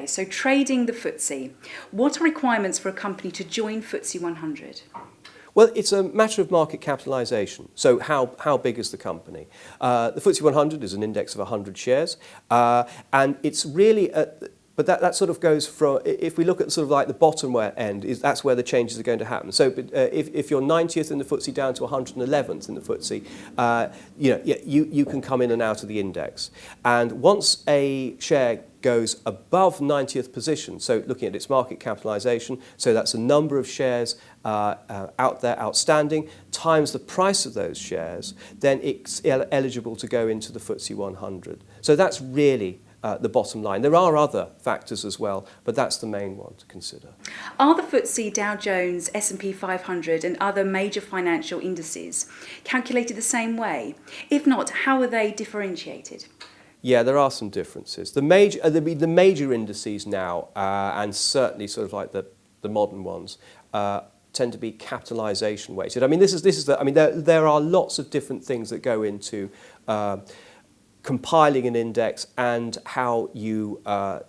Okay, so trading the FTSE. What are requirements for a company to join FTSE 100? Well, it's a matter of market capitalisation. So how big is the company? The FTSE 100 is an index of 100 shares, and it's really but that sort of goes from, if we look at sort of like the bottom end, that's where the changes are going to happen. So if you're 90th in the FTSE down to 111th in the FTSE, you can come in and out of the index. And once a share goes above 90th position, so looking at its market capitalisation, so that's the number of shares out there outstanding times the price of those shares, then it's eligible to go into the FTSE 100. So that's really the bottom line. There are other factors as well, but that's the main one to consider. Are the FTSE, Dow Jones, S&P 500 and other major financial indices calculated the same way? If not, how are they differentiated? Yeah, there are some differences. The major indices now, and certainly sort of like the modern ones, tend to be capitalisation weighted. I mean, there are lots of different things that go into compiling an index and how you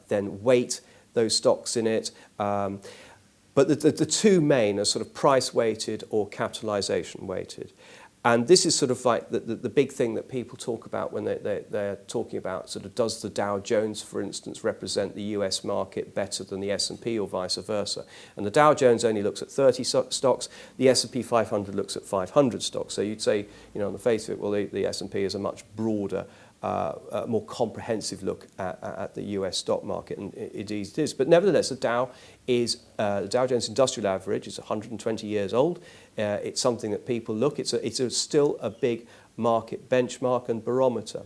then weight those stocks in it. But the two main are sort of price weighted or capitalisation weighted. And this is sort of like the big thing that people talk about when they're talking about sort of, does the Dow Jones, for instance, represent the US market better than the S&P or vice versa? And the Dow Jones only looks at 30 stocks, the S&P 500 looks at 500 stocks. So you'd say, on the face of it, well, the S&P is a much broader, more comprehensive look at the US stock market, and it is. But nevertheless, the Dow Jones Industrial Average is 120 years old. It's something that people look. It's still a big market benchmark and barometer,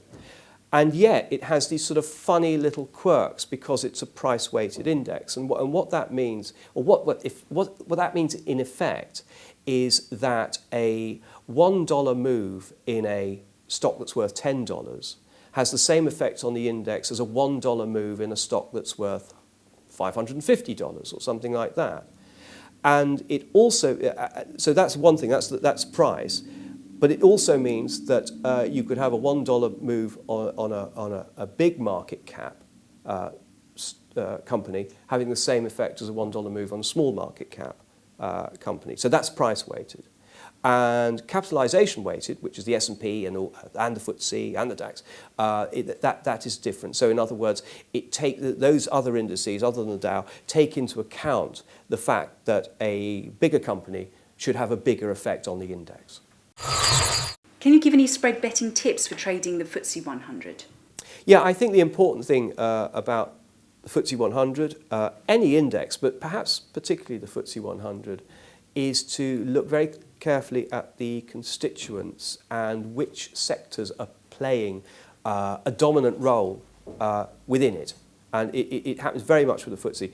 and yet it has these sort of funny little quirks because it's a price-weighted index. And what that means, or what that means in effect, is that a $1 move in a stock that's worth $10 has the same effect on the index as a $1 move in a stock that's worth $550 or something like that. And it also, so that's one thing, that's price, but it also means that you could have a $1 move on a big market cap company having the same effect as a $1 move on a small market cap company. So that's price weighted. And capitalisation weighted, which is the S&P and the FTSE and the DAX, that is different. So in other words, those other indices, other than the Dow, take into account the fact that a bigger company should have a bigger effect on the index. Can you give any spread betting tips for trading the FTSE 100? Yeah, I think the important thing about the FTSE 100, any index, but perhaps particularly the FTSE 100, is to look very carefully at the constituents and which sectors are playing a dominant role within it. And it happens very much with the FTSE.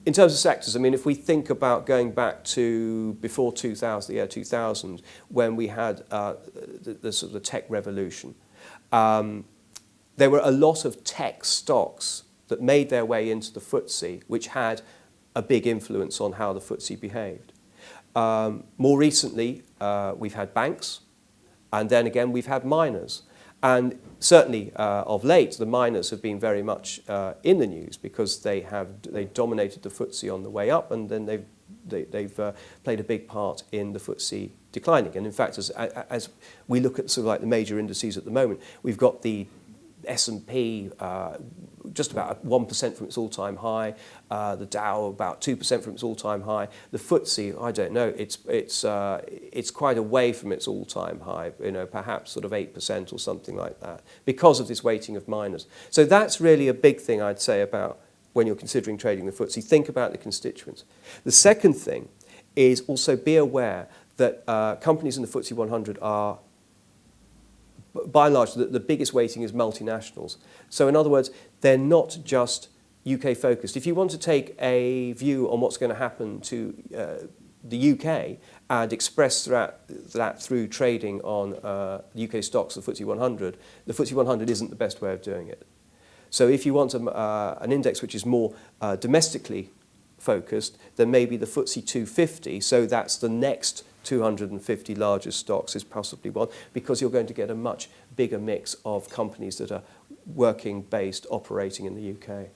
In terms of sectors, I mean, if we think about going back to before 2000, the year 2000, when we had the sort of the tech revolution, there were a lot of tech stocks that made their way into the FTSE, which had a big influence on how the FTSE behaved. More recently, we've had banks, and then again we've had miners. And certainly of late, the miners have been very much in the news because they dominated the FTSE on the way up, and then they've played a big part in the FTSE declining. And in fact, as we look at sort of like the major indices at the moment, we've got the S&P just about 1% from its all-time high, the Dow about 2% from its all-time high. The FTSE, I don't know, it's quite away from its all-time high, perhaps sort of 8% or something like that, because of this weighting of miners. So that's really a big thing, I'd say, about when you're considering trading the FTSE. Think about the constituents. The second thing is also be aware that companies in the FTSE 100 are, by and large, the biggest weighting is multinationals. So in other words, they're not just UK focused. If you want to take a view on what's going to happen to the UK and express that through trading on UK stocks, the FTSE 100 isn't the best way of doing it. So if you want an index which is more domestically focused, then maybe the FTSE 250, so that's the next 250 largest stocks, is possibly one, because you're going to get a much bigger mix of companies that are working based, operating in the UK.